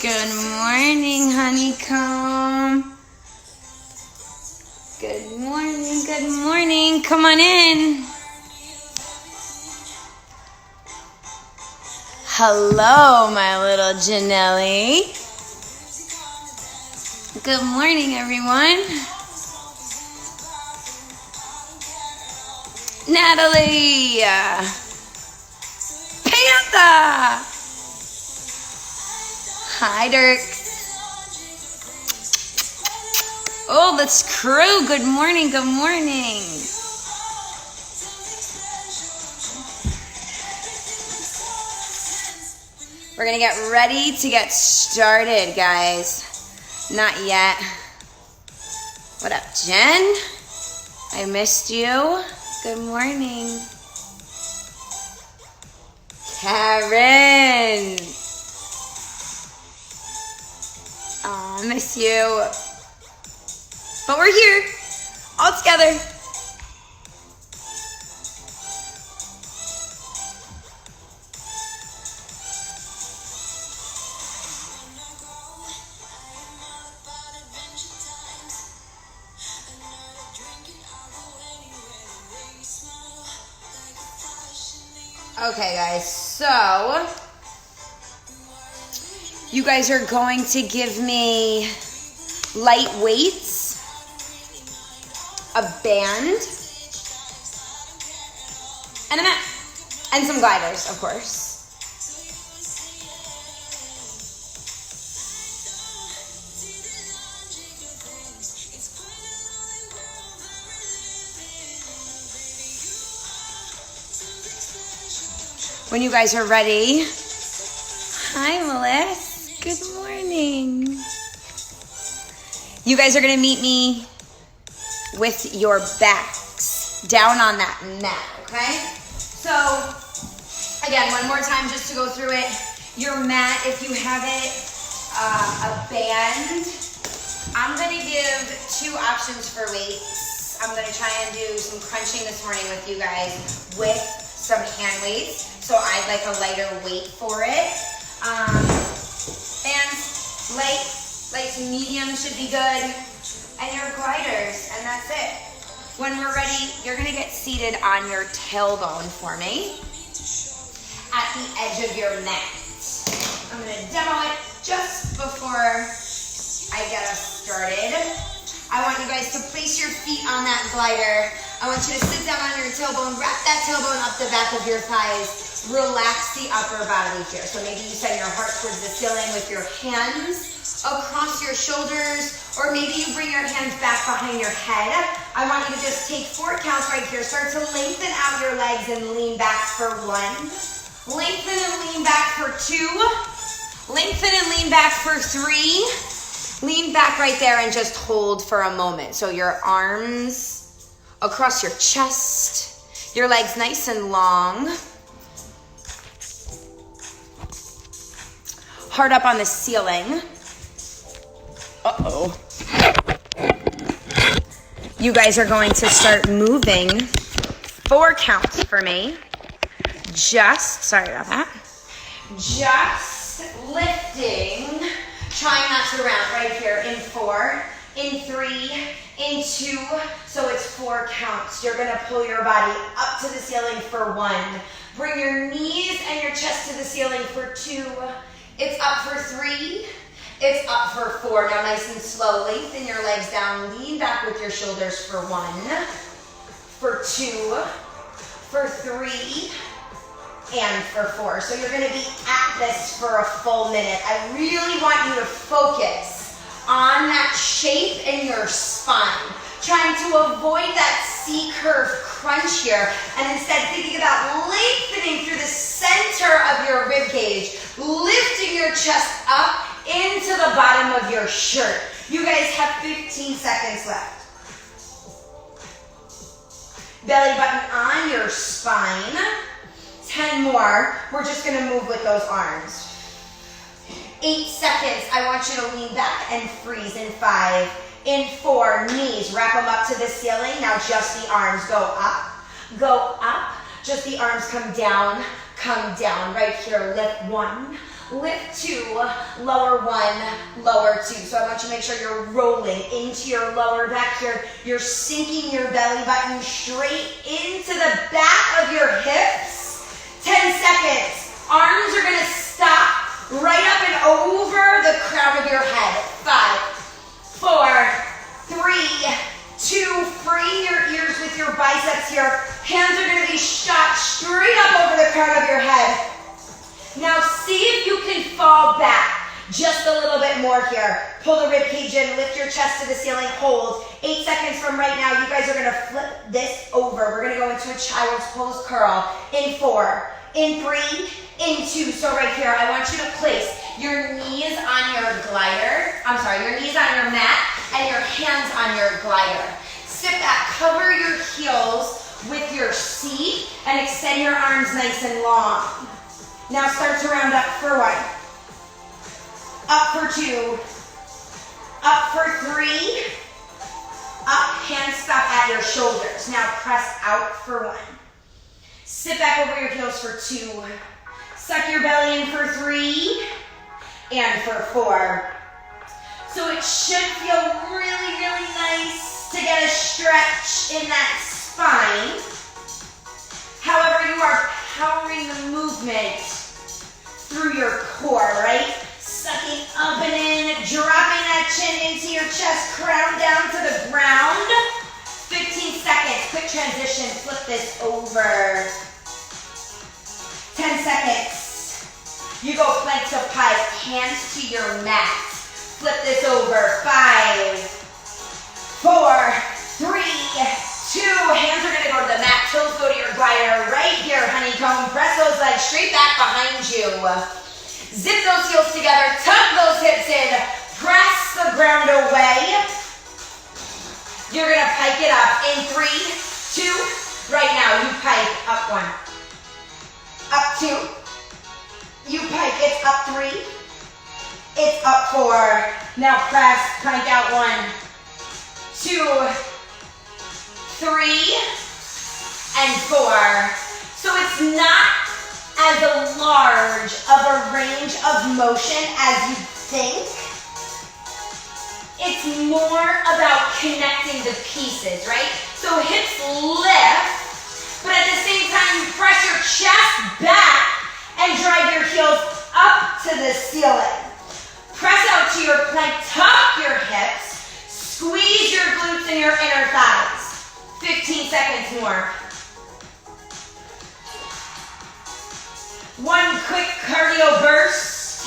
Good morning, honeycomb. Good morning, good morning. Come on in. Hello, my little Janelli. Good morning, everyone. Natalie. Panther. Hi, Dirk. Oh, let's crew. Good morning, good morning. We're going to get ready to get started, guys. Not yet. What up, Jen? I missed you. Good morning. Karen. Oh, I miss you. But we're here, all together. Okay, guys, so you guys are going to give me light weights, a band, and a mat, and some gliders, of course. When you guys are ready. Hi, Melissa. Good morning. You guys are going to meet me with your backs down on that mat, okay? So, again, one more time just to go through it. Your mat, if you have it, a band. I'm going to give two options for weights. I'm going to try and do some crunching this morning with you guys with some hand weights. So I'd like a lighter weight for it. Bands, light to medium should be good. And your gliders, and that's it. When we're ready, you're gonna get seated on your tailbone for me at the edge of your mat. I'm gonna demo it just before I get us started. I want you guys to place your feet on that glider. I want you to sit down on your tailbone, wrap that tailbone up the back of your thighs, relax the upper body here. So maybe you send your heart towards the ceiling with your hands across your shoulders, or maybe you bring your hands back behind your head. I want you to just take 4 counts right here. Start to lengthen out your legs and lean back for 1. Lengthen and lean back for 2. Lengthen and lean back for 3. Lean back right there and just hold for a moment. So your arms across your chest, your legs nice and long. Heart up on the ceiling. Uh-oh. You guys are going to start moving 4 counts for me. Sorry about that. Just lifting, trying not to round right here in 4, in 3, in 2, so it's 4 counts. You're gonna pull your body up to the ceiling for 1. Bring your knees and your chest to the ceiling for 2. It's up for 3. It's up for 4. Now nice and slow, lengthen your legs down, lean back with your shoulders for 1, for 2, for 3, and for 4. So you're gonna be at this for a full minute. I really want you to focus on that shape in your spine, trying to avoid that C-curve crunch here, and instead thinking about lengthening through the center of your rib cage, lifting your chest up into the bottom of your shirt. You guys have 15 seconds left. Belly button on your spine. 10 more. We're just gonna move with those arms. 8 seconds. I want you to lean back and freeze in 5. In 4, knees, wrap them up to the ceiling. Now just the arms go up, go up. Just the arms come down. Right here, lift 1, lift 2, lower 1, lower 2. So I want you to make sure you're rolling into your lower back here. You're sinking your belly button straight into the back of your hips. 10 seconds. Arms are gonna stop right up and over the crown of your head. 5, 4, 3, 2, free your ears with your biceps here. Hands are gonna be shot straight up over the crown of your head. Now see if you can fall back just a little bit more here. Pull the rib cage in, lift your chest to the ceiling, hold. 8 seconds from right now, you guys are gonna flip this over. We're gonna go into a child's pose curl. In 4, in 3, in 2. So right here, I want you to place your knees on your glider. Your knees on your mat and your hands on your glider. Sit back, cover your heels with your seat and extend your arms nice and long. Now start to round up for 1, up for 2, up for 3, up, hands stop at your shoulders. Now press out for 1. Sit back over your heels for 2, suck your belly in for 3, and for 4. So it should feel really, really nice to get a stretch in that spine. However, you are powering the movement through your core, right? Sucking up and in, dropping that chin into your chest, crown down to the ground. 15 seconds, quick transition, flip this over. 10 seconds. You go plank to pike, hands to your mat. Flip this over. 5, 4, 3, 2. Hands are gonna go to the mat, toes go to your glider. Right here, honeycomb. Press those legs straight back behind you. Zip those heels together, tuck those hips in, press the ground away. You're gonna pike it up in 3, 2. Right now, you pike up 1, up 2. You pike, it's up 3. It's up 4. Now press, plank out 1, 2, 3, and 4. So it's not as large of a range of motion as you think. It's more about connecting the pieces, right? So hips lift, but at the same time you press your chest back and drive your heels up to the ceiling. Press out to your plank, tuck your hips, squeeze your glutes and your inner thighs. 15 seconds more. 1 quick cardio burst.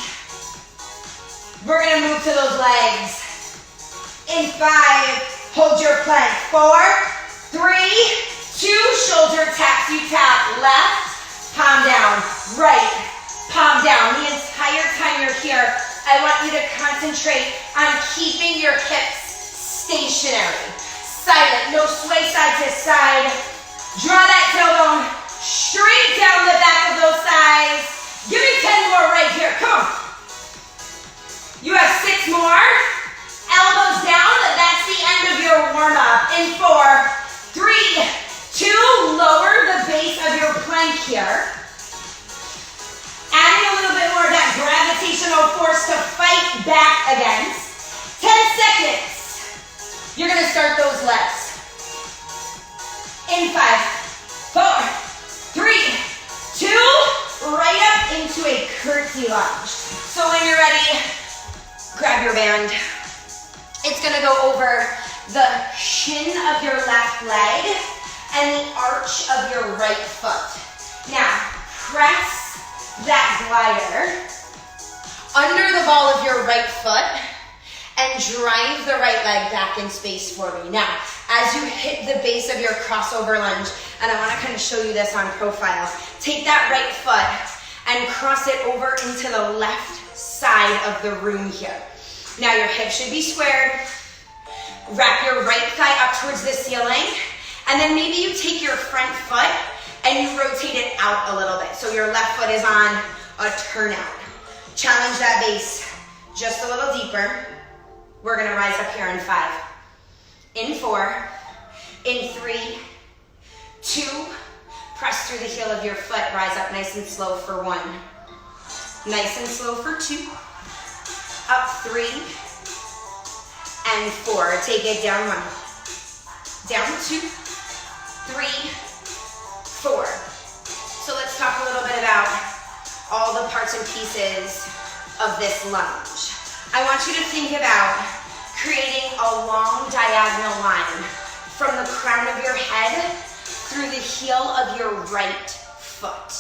We're gonna move to those legs. In 5, hold your plank. 4, 3, 2, shoulder taps. You tap left, palm down, right, palm down. The entire time you're here, I want you to concentrate on keeping your hips stationary. Silent, no sway side to side. Draw that tailbone straight down the back of those thighs. Give me 10 more right here, come on. You have 6 more. Elbows down, that's the end of your warm-up. In 4, 3, 2, lower the base of your plank here. Adding a little bit more of that gravitational force to fight back against. 10 seconds. You're gonna start those legs. In 5, 4, 3, 2, right up into a curtsy lunge. So when you're ready, grab your band. It's gonna go over the shin of your left leg and the arch of your right foot. Now, press that glider under the ball of your right foot and drive the right leg back in space for me. Now, as you hit the base of your crossover lunge, and I wanna kind of show you this on profile, take that right foot and cross it over into the left side of the room here. Now your hips should be squared. Wrap your right thigh up towards the ceiling, and then maybe you take your front foot and you rotate it out a little bit. So your left foot is on a turnout. Challenge that base just a little deeper. We're gonna rise up here in 5. In 4, in 3, 2, press through the heel of your foot, rise up nice and slow for 1. Nice and slow for 2. Up 3 and 4. Take it down 1. Down 2, 3, 4. So let's talk a little bit about all the parts and pieces of this lunge. I want you to think about creating a long diagonal line from the crown of your head through the heel of your right foot.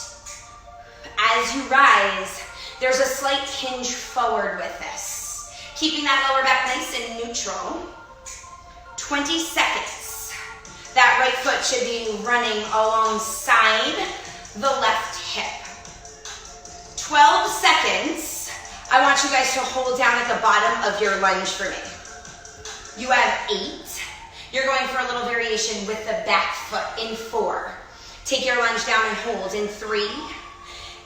As you rise, there's a slight hinge forward with this, keeping that lower back nice and neutral. 20 seconds. That right foot should be running alongside the left hip. 12 seconds. I want you guys to hold down at the bottom of your lunge for me. You have 8. You're going for a little variation with the back foot in 4. Take your lunge down and hold in 3,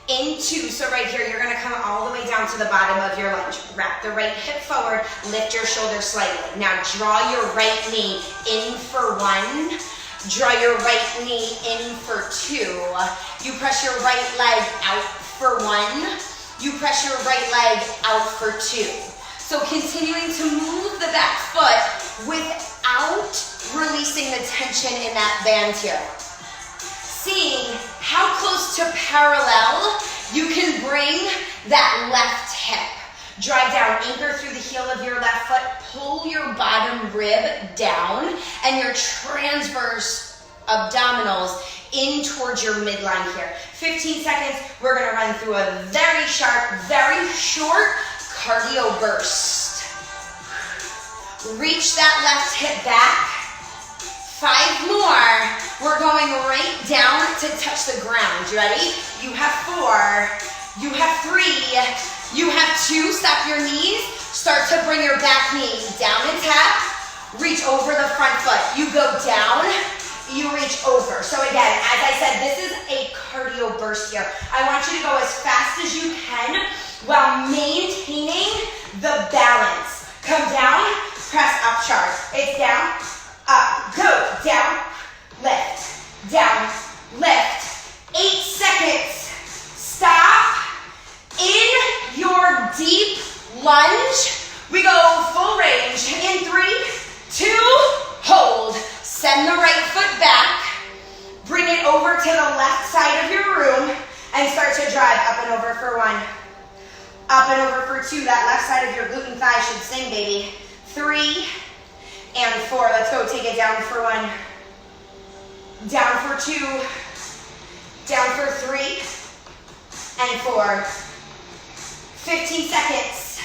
in 2. So right here, you're gonna come all the way down to the bottom of your lunge. Wrap the right hip forward, lift your shoulders slightly. Now draw your right knee in for 1. Draw your right knee in for 2. You press your right leg out for 1. You press your right leg out for 2. So continuing to move the back foot without releasing the tension in that band here. Seeing how close to parallel you can bring that left hip. Drive down, anchor through the heel of your left foot, pull your bottom rib down, and your transverse abdominals in towards your midline here. 15 seconds, we're gonna run through a very sharp, very short cardio burst. Reach that left hip back. 5 more. We're going right down to touch the ground. You ready? You have 4. You have 3. You have 2. Stop your knees. Start to bring your back knee down and tap. Reach over the front foot. You go down. You reach over. So again, as I said, this is a cardio burst here. I want you to go as fast as you can while maintaining the balance. Come down, press up charge. It's down, up, go, down, lift, down, lift. 8 seconds. Stop. In your deep lunge, we go full range. In 3, 2, hold. Send the right foot back. Bring it over to the left side of your room and start to drive up and over for 1. Up and over for 2. That left side of your glute and thigh should sing, baby. 3 and 4. Let's go. Take it down for 1. Down for 2. Down for 3 and 4. 15 seconds.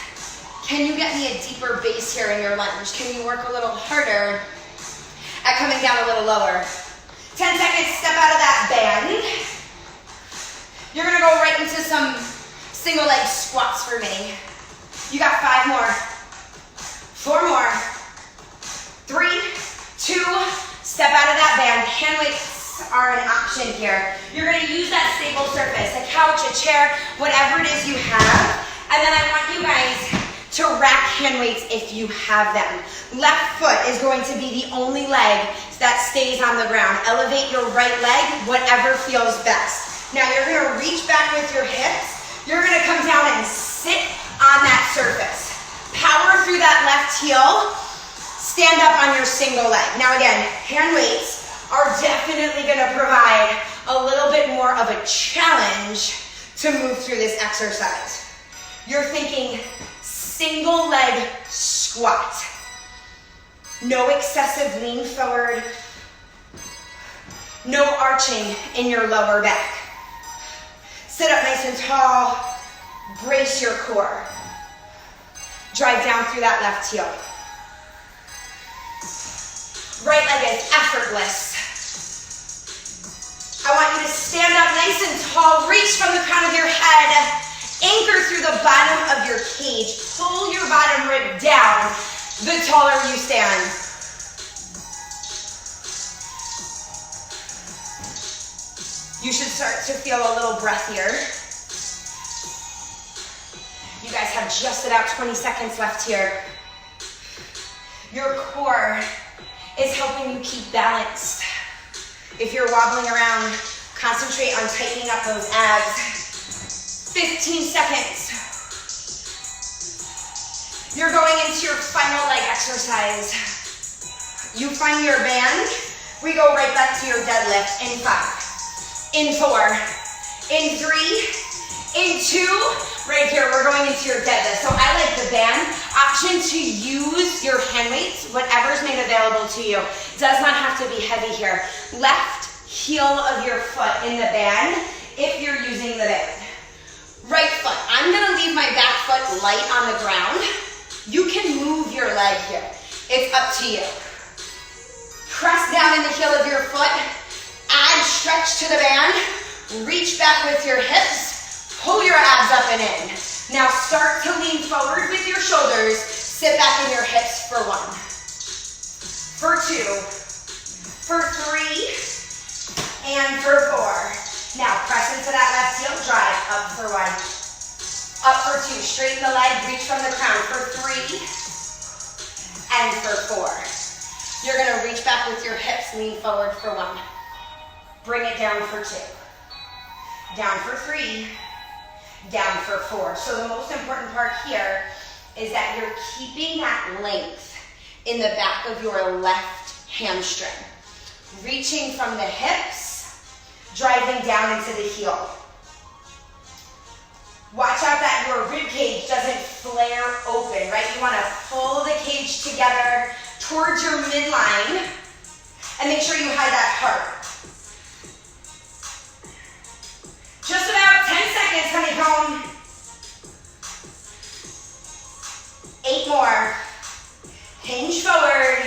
Can you get me a deeper base here in your lunge? Can you work a little harder at coming down a little lower? 10 seconds, step out of that band. You're gonna go right into some single leg squats for me. You got 5 more, 4 more, 3, 2, step out of that band. Hand weights are an option here. You're gonna use that stable surface, a couch, a chair, whatever it is you have. And then I want you guys to rack hand weights if you have them. Left foot is going to be the only leg that stays on the ground. Elevate your right leg, whatever feels best. Now you're gonna reach back with your hips. You're gonna come down and sit on that surface. Power through that left heel. Stand up on your single leg. Now again, hand weights are definitely gonna provide a little bit more of a challenge to move through this exercise. You're thinking single leg squat. No excessive lean forward. No arching in your lower back. Sit up nice and tall. Brace your core. Drive down through that left heel. Right leg is effortless. I want you to stand up nice and tall. Reach from the crown of your head. Anchor through the bottom of your cage. Pull your bottom rib down the taller you stand. You should start to feel a little breathier. You guys have just about 20 seconds left here. Your core is helping you keep balanced. If you're wobbling around, concentrate on tightening up those abs. 15 seconds. You're going into your final leg exercise. You find your band. We go right back to your deadlift in 5, in 4, in 3, in 2. Right here, we're going into your deadlift. So I like the band option to use your hand weights, whatever's made available to you. Does not have to be heavy here. Left heel of your foot in the band if you're using the band. Right foot. I'm gonna leave my back foot light on the ground. You can move your leg here. It's up to you. Press down in the heel of your foot. Add stretch to the band. Reach back with your hips. Pull your abs up and in. Now start to lean forward with your shoulders. Sit back in your hips for 1, for 2, for 3, and for 4. Now press into that left heel, drive up for 1, up for 2. Straighten the leg, reach from the crown for 3, and for 4. You're gonna reach back with your hips, lean forward for 1. Bring it down for 2. Down for 3. Down for 4. So the most important part here is that you're keeping that length in the back of your left hamstring. Reaching from the hips, driving down into the heel. Watch out that your rib cage doesn't flare open, right? You want to pull the cage together towards your midline and make sure you hide that heart. Just about 10 seconds, honeycomb. 8 more. Hinge forward.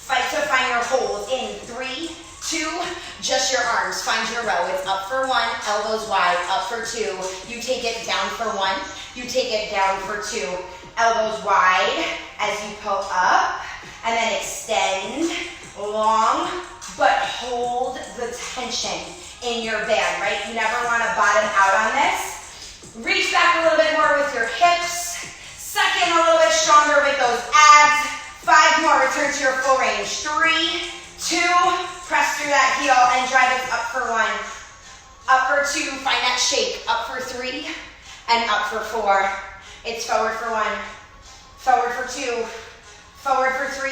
Fight to find your hold. In 3, 2, just your arms. Find your row. It's up for 1, elbows wide, up for 2. You take it down for 1. You take it down for 2. Elbows wide as you pull up. And then extend long, but hold the tension in your band, right? You never want to bottom out on this. Reach back a little bit more with your hips. Suck in a little bit stronger with those abs. 5 more, return to your full range. 3, 2, press through that heel and drive it up for 1. Up for 2, find that shake. Up for 3 and up for 4. It's forward for 1, forward for 2, forward for 3,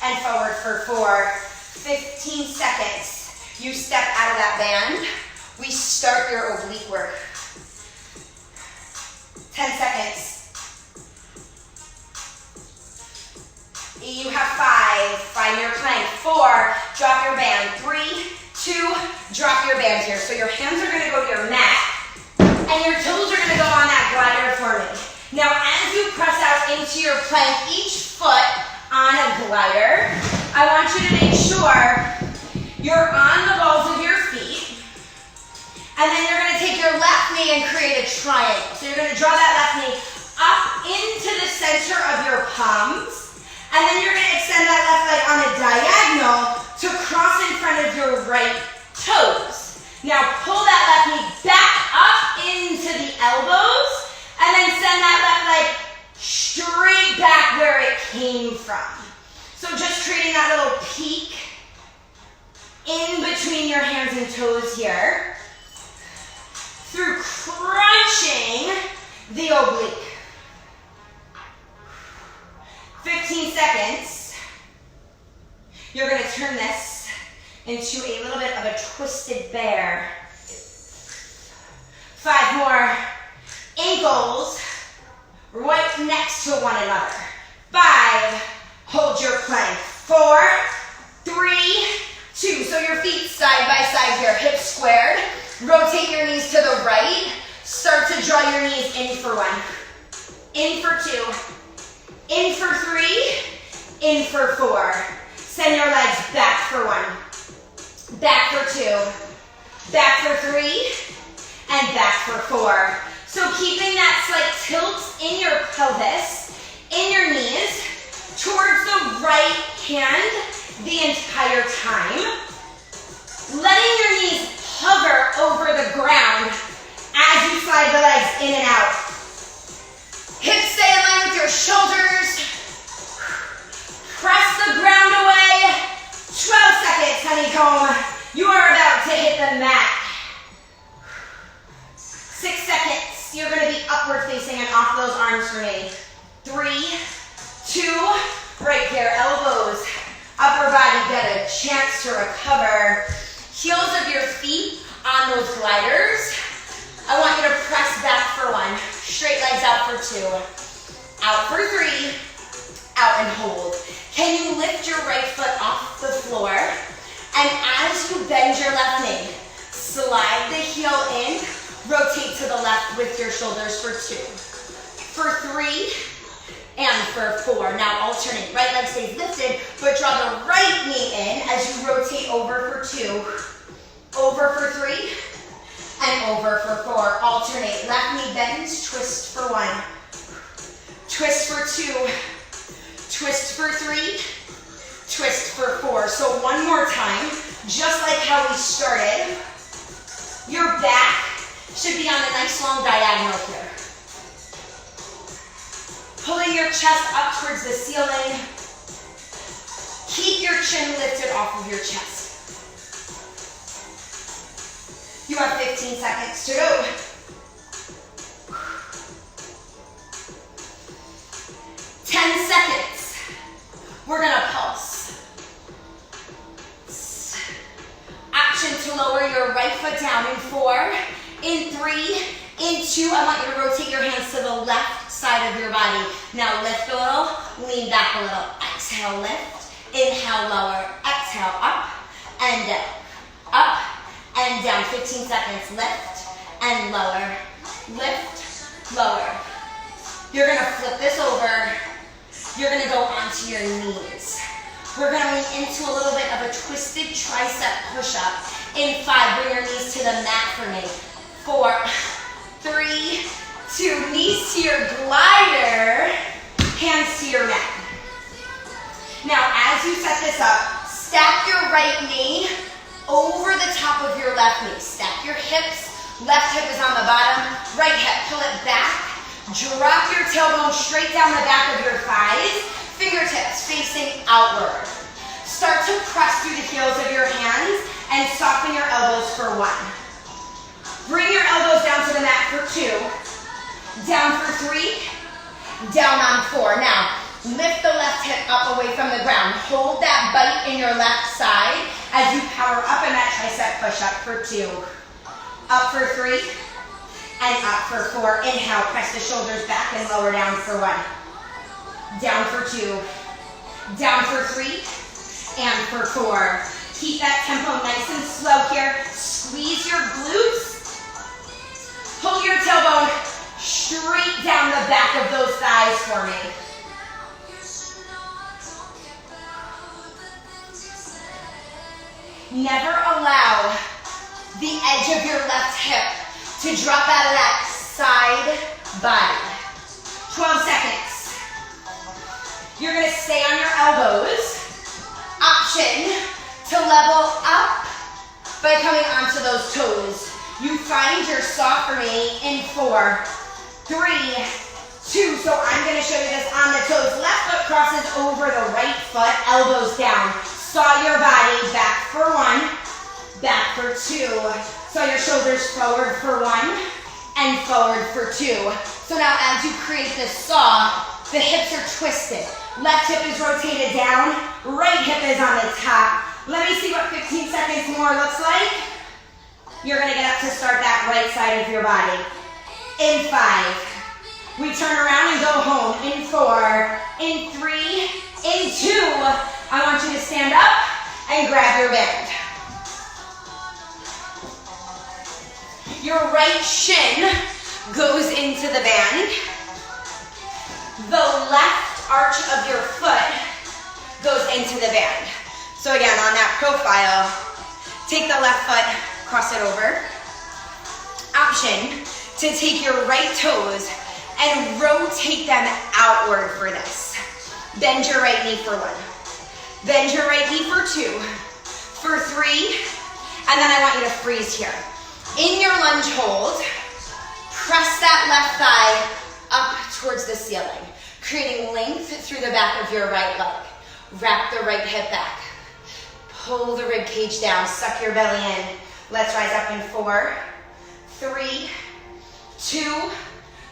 and forward for 4. 15 seconds. You step out of that band. We start your oblique work. 10 seconds. You have 5. Find your plank. 4. Drop your band. 3, 2. Drop your band here. So your hands are going to go to your mat, and your toes are going to go on that glider for me. Now, as you press out into your plank, each foot on a glider, I want you to make sure you're on the balls of your feet, and then you're going to take your left knee and create a triangle. So you're going to draw that left knee up into the center of your palms, and then you're going to extend that left leg on a diagonal to cross in front of your right toes. Now pull that left knee back up into the elbows, and then send that left leg straight back where it came from. So just creating that little peak in between your hands and toes here through crunching the oblique. 15 seconds. You're going to turn this into a little bit of a twisted bear. 5 more. Ankles right next to one another. 5. Hold your plank. 4, 3, 2. So your feet side by side here, hips squared. Rotate your knees to the right. Start to draw your knees in for 1. In for 2. In for 3. In for 4. Send your legs back for 1. Back for 2. Back for 3. And back for 4. So keeping that slight tilt in your pelvis, in your knees, towards the right hand the entire time. Letting your knees hover over the ground as you slide the legs in and out. Hips stay in line with your shoulders. Press the ground away. 12 seconds, honeycomb. You are about to hit the mat. 6 seconds. off those arms for me. 3, 2, right here, elbows, upper body, get a chance to recover. Heels of your feet on those gliders. I want you to press back for 1, straight legs out for 2, out for 3, out and hold. Can you lift your right foot off the floor? And as you bend your left knee, slide the heel in, rotate to the left with your shoulders for 2, for 3, and for 4. Now alternate, right leg stays lifted, but draw the right knee in as you rotate over for 2, over for 3, and over for 4. Alternate, left knee bends, twist for 1, twist for 2, twist for 3, twist for 4. So one more time, just like how we started. Your back should be on a nice long diagonal here. Pulling your chest up towards the ceiling. Keep your chin lifted off of your chest. You have 15 seconds to go. Seconds. We're gonna pulse. Option to lower your right foot down in 4, in 3, in 2. I want you to rotate your hands to the left side of your body. Now lift a little, lean back a little. Exhale, lift. Inhale, lower. Exhale, up and down. Up and down. 15 seconds. Lift and lower. Lift, lower. You're gonna flip this over. You're gonna go onto your knees. We're gonna lean into a little bit of a twisted tricep push-up. In 5, bring your knees to the mat for me. 4, 3, 2, knees to your glider, hands to your mat. Now, as you set this up, stack your right knee over the top of your left knee. Stack your hips, left hip is on the bottom, right hip, pull it back. Drop your tailbone straight down the back of your thighs, fingertips facing outward. Start to press through the heels of your hands and soften your elbows for 1. Bring your elbows down to the mat for 2, down for 3, down on 4. Now, lift the left hip up away from the ground. Hold that bite in your left side as you power up in that tricep push-up for 2, up for 3, and up for 4. Inhale, press the shoulders back and lower down for 1. Down for 2. Down for 3. And for 4. Keep that tempo nice and slow here. Squeeze your glutes. Hold your tailbone straight down the back of those thighs for me. Never allow the edge of your left hip to drop out of that side body. 12 seconds. You're gonna stay on your elbows. Option to level up by coming onto those toes. You find your saw for me in 4, 3, 2. So I'm gonna show you this on the toes. Left foot crosses over the right foot, elbows down. Saw your body back for 1, back for 2. So your shoulders forward for 1 and forward for 2. So now as you create this saw, the hips are twisted. Left hip is rotated down, right hip is on the top. Let me see what 15 seconds more looks like. You're gonna get up to start that right side of your body. In 5, we turn around and go home. In 4, in 3, in 2, I want you to stand up and grab your band. Your right shin goes into the band. The left arch of your foot goes into the band. So again, on that profile, take the left foot, cross it over. Option to take your right toes and rotate them outward for this. Bend your right knee for 1. Bend your right knee for 2, for 3, and then I want you to freeze here. In your lunge hold, press that left thigh up towards the ceiling, creating length through the back of your right leg. Wrap the right hip back. Pull the rib cage down, suck your belly in. Let's rise up in 4, 3, 2,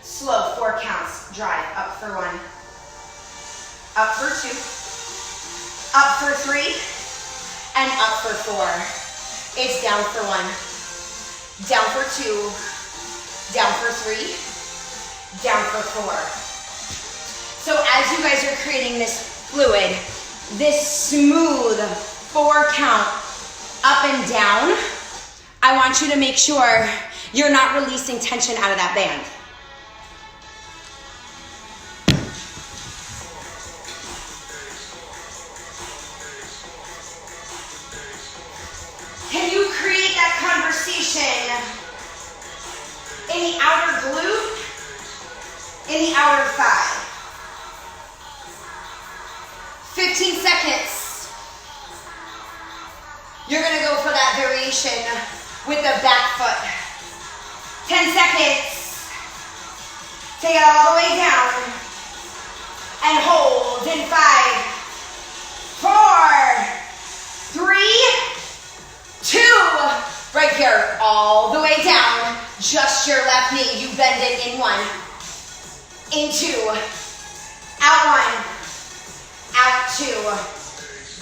Slow, 4 counts. Drive, up for 1. Up for 2. Up for 3. And up for 4. It's down for 1. Down for 2. Down for 3. Down for 4. So as you guys are creating this fluid, this smooth 4 count up and down, I want you to make sure you're not releasing tension out of that band. Can you create that conversation in the outer glute, in the outer thigh? 15 seconds. You're gonna go for that variation with the back foot. 10 seconds. Take it all the way down. And hold in 5, 4, 3, 2. Right here, all the way down. Just your left knee. You bend it in 1, in 2, out 1, out 2.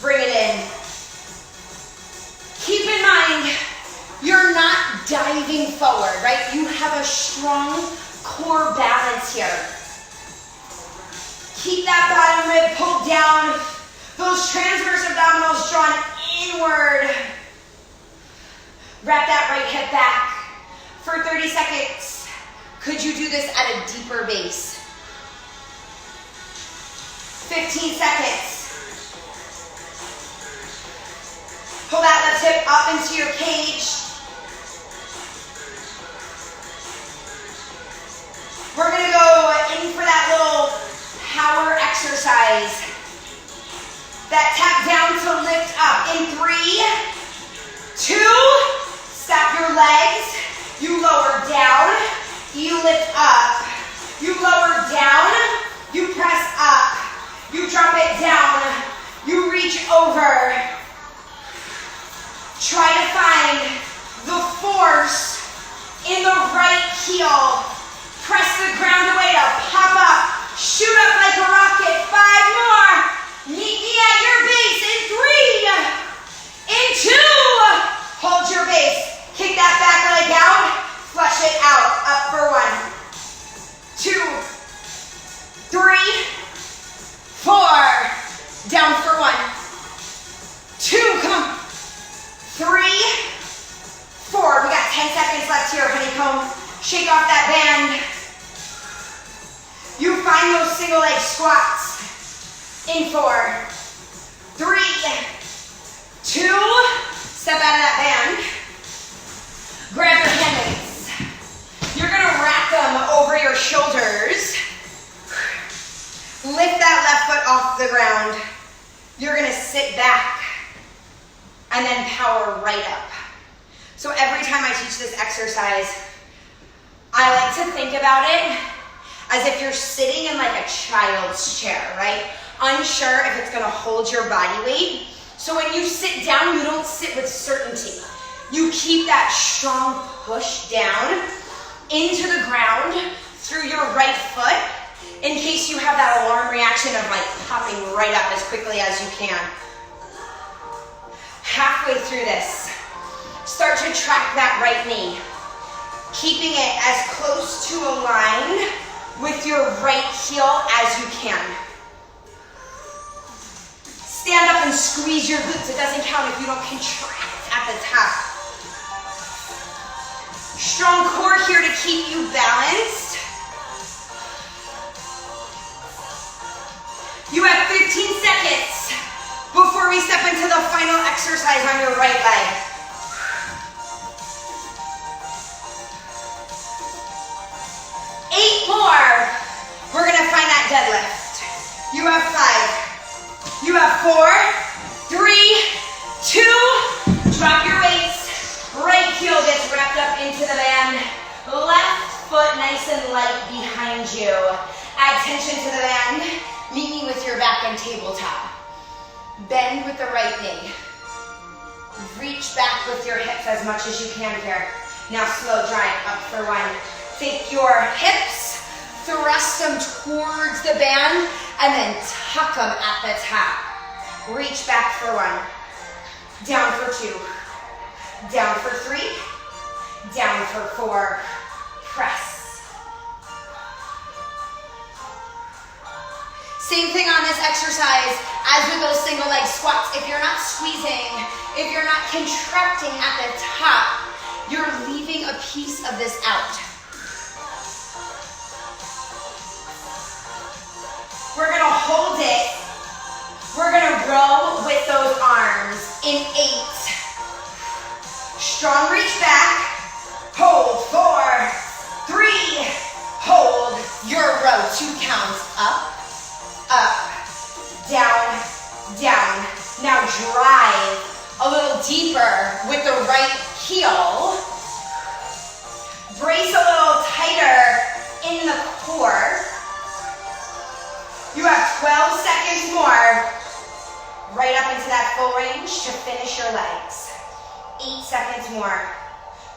Bring it in. Keep in mind, you're not diving forward, right? You have a strong core balance here. Keep that bottom rib pulled down. Those transverse abdominals drawn inward. Wrap that right hip back for 30 seconds. Could you do this at a deeper base? 15 seconds. Pull that left hip up into your cage. We're gonna go in for that little power exercise. That tap down to lift up in 3, 2, stop your legs. You lower down, you lift up. You lower down, you press up. You drop it down, you reach over. Try to find the force in the right heel. Press the ground away to pop up. Shoot up like a rocket. 5 more. Meet me at your base in 3, in 2. Hold your base. Kick that back leg out. Flush it out. Up for 1, 2, 3, 4. Down for 1, 2. Come on. 3, 4. We got 10 seconds left here, honeycomb. Shake off that band. You find those single leg squats. In 4, 3, 2. Step out of that band. Grab your hands. You're gonna wrap them over your shoulders. Lift that left foot off the ground. You're gonna sit back and then power right up. So every time I teach this exercise, I like to think about it as if you're sitting in like a child's chair, right? Unsure if it's gonna hold your body weight. So when you sit down, you don't sit with certainty. You keep that strong push down into the ground through your right foot in case you have that alarm reaction of like popping right up as quickly as you can. Halfway through this, start to track that right knee, keeping it as close to aligned with your right heel as you can. Stand up and squeeze your glutes. It doesn't count if you don't contract at the top. Strong core here to keep you balanced. You have 15 seconds before we step into the final exercise on your right leg. 8 more. We're gonna find that deadlift. You have 5. You have 4, 3, 2. Drop your weights. Right heel gets wrapped up into the band. Left foot nice and light behind you. Add tension to the band. Meet me with your back and tabletop. Bend with the right knee. Reach back with your hips as much as you can here. Now slow drive up for 1. Take your hips thrust them towards the band, and then tuck them at the top. Reach back for one, down for two, down for three, down for four, press. Same thing on this exercise as with those single leg squats. If you're not squeezing, if you're not contracting at the top, you're leaving a piece of this out. We're gonna hold it. We're gonna row with those arms in 8. Strong reach back. Hold, 4, 3, hold your row. 2 counts, up, down, down. Now drive a little deeper with the right heel. Brace a little tighter in the core. You have 12 seconds more, right up into that full range to finish your legs. 8 seconds more.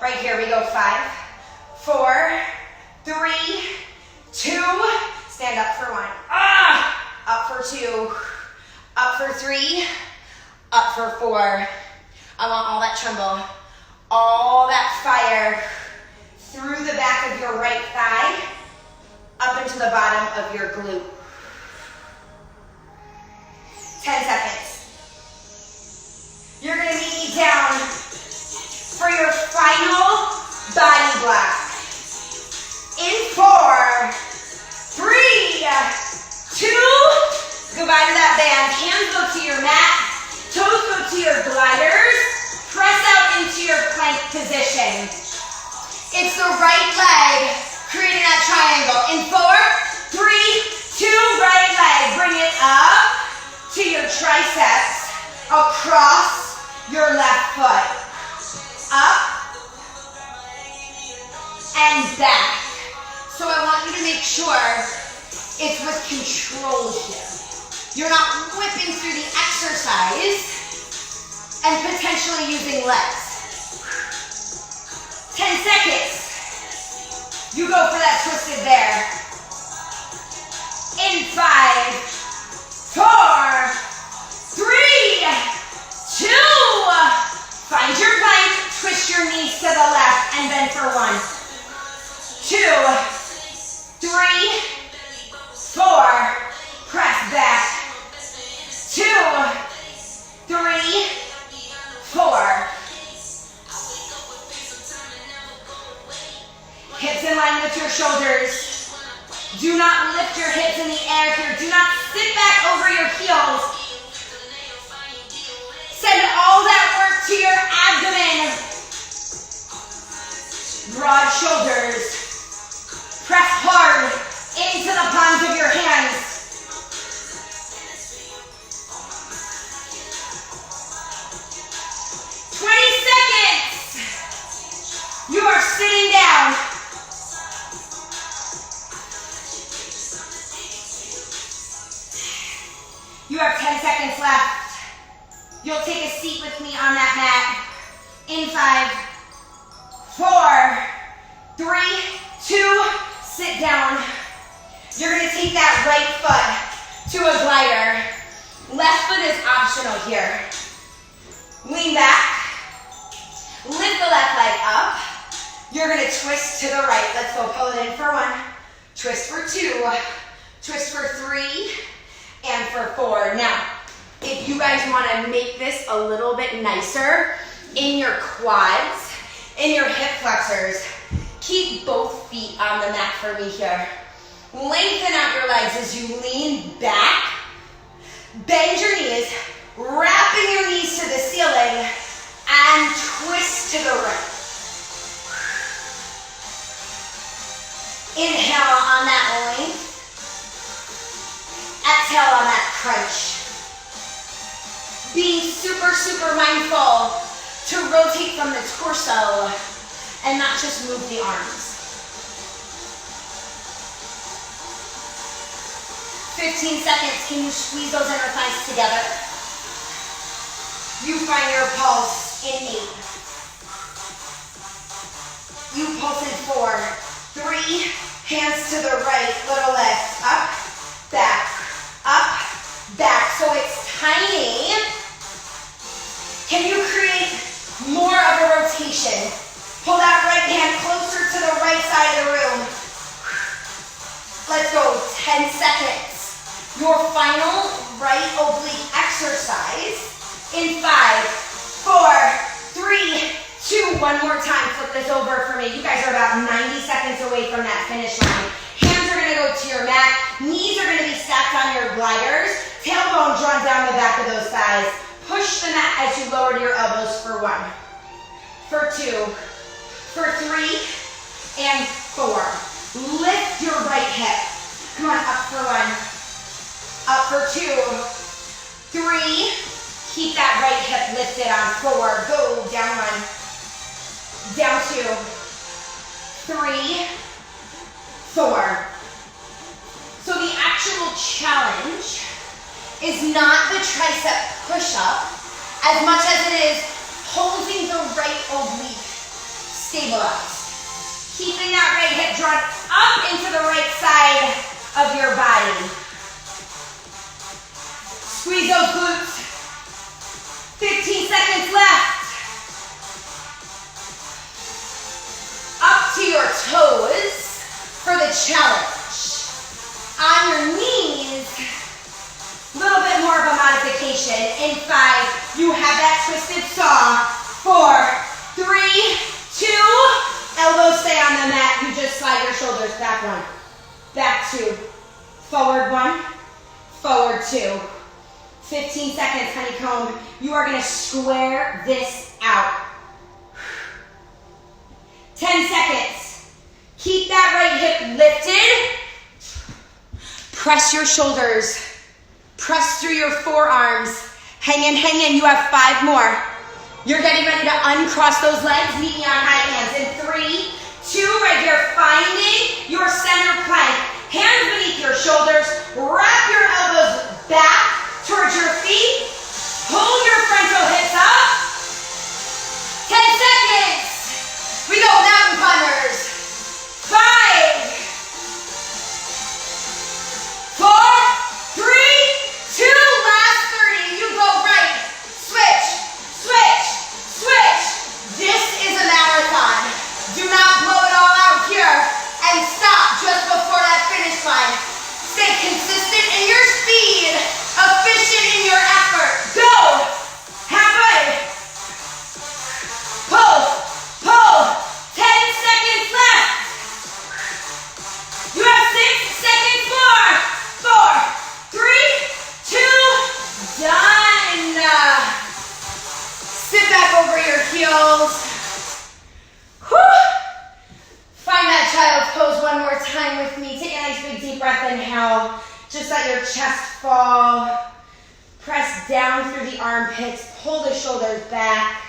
Right here we go, 5, 4, 3, 2, stand up for 1. Up for 2, up for 3, up for 4. I want all that tremble, all that fire through the back of your right thigh, up into the bottom of your glute. 10 seconds. You're gonna meet me down for your final body block. In 4, 3, 2, goodbye to that band. Hands go to your mat, toes go to your gliders, press out into your plank position. It's the right leg creating that triangle. In 4, 3, 2, right leg, bring it up to your triceps, across your left foot. Up and back. So I want you to make sure it's with control here. You're not whipping through the exercise and potentially using legs. 10 seconds. You go for that twisted there. In 5, 4, 3, 2. Find your plank, twist your knees to the left, and bend for 1, 2, 3, 4. Press back. 2, 3, 4. Hips in line with your shoulders. Do not lift your hips in the air here. Do not sit back over your heels. Send all that work to your abdomen. Broad shoulders. Press hard into the palms of your hands. You are sitting down. You have 10 seconds left. You'll take a seat with me on that mat. In 5, 4, 3, 2, sit down. You're gonna take that right foot to a glider. Left foot is optional here. Lean back. Lift the left leg up. You're gonna twist to the right. Let's go, pull it in for 1, twist for 2, twist for 3, and for 4. Now, if you guys wanna make this a little bit nicer in your quads, in your hip flexors, keep both feet on the mat for me here. Lengthen out your legs as you lean back, bend your knees, wrapping your knees to the ceiling, and twist to the right. Inhale on that length. Exhale on that crunch. Being super, super mindful to rotate from the torso and not just move the arms. 15 seconds. Can you squeeze those inner thighs together? You find your pulse in 8. You pulse in 4, 3, Hands to the right, little lift. Up, back, back. So it's tiny. Can you create more of a rotation? Pull that right hand closer to the right side of the room. Let's go, 10 seconds. Your final right oblique exercise in 5, 4, 3, 2. One more time, flip this over for me. You guys are about 90 seconds away from that finish line. Hands are gonna go to your mat. Knees are gonna be stacked on your gliders. Tailbone drawn down the back of those thighs. Push the mat as you lower your elbows for 1, for 2, for 3, and 4. Lift your right hip. Come on, up for 1, up for 2, 3. Keep that right hip lifted on 4. Go, down 1, down 2, 3, 4. So the actual challenge is not the tricep push-up as much as it is holding the right oblique stabilized. Keeping that right hip drawn up into the right side of your body. Squeeze those glutes. 15 seconds left. Up to your toes for the challenge. On your knees, a little bit more of a modification. In 5, you have that twisted saw. 4, 3, 2, elbows stay on the mat. You just slide your shoulders back 1, back 2, forward 1, forward 2. 15 seconds, honeycomb. You are gonna square this out. 10 seconds. Keep that right hip lifted. Press your shoulders. Press through your forearms. Hang in, hang in. You have 5 more. You're getting ready to uncross those legs. Meet me on high hands. In 3, 2, right here. Finding your center plank. Hands beneath your shoulders. Wrap your elbows back towards your feet. Pull your frontal hips up. 10 seconds. We go mountain climbers. 5, 4, 3, 2, last 30. You go right. Switch, switch, switch. This is a marathon. Do not blow it all out here and stop just before that finish line. Stay consistent in your speed, efficient in your effort. Go. Halfway. Pull, pull. 10 seconds left. You have 6 seconds more. 4, 3, 2, done. Sit back over your heels. Whew. Find that child's pose one more time with me. Take a nice big deep breath. Inhale. Just let your chest fall. Press down through the armpits. Pull the shoulders back.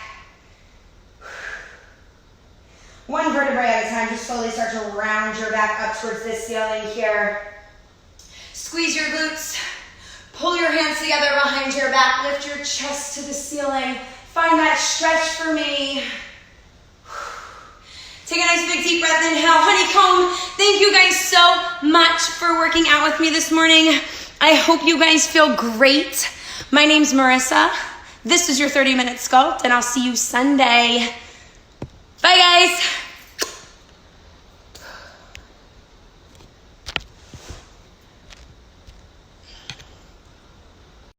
1 vertebrae at a time. Just slowly start to round your back up towards this ceiling here. Squeeze your glutes. Pull your hands together behind your back. Lift your chest to the ceiling. Find that stretch for me. Take a nice big deep breath. Inhale, honeycomb. Thank you guys so much for working out with me this morning. I hope you guys feel great. My name's Marissa. This is your 30-minute Sculpt, and I'll see you Sunday. Bye, guys.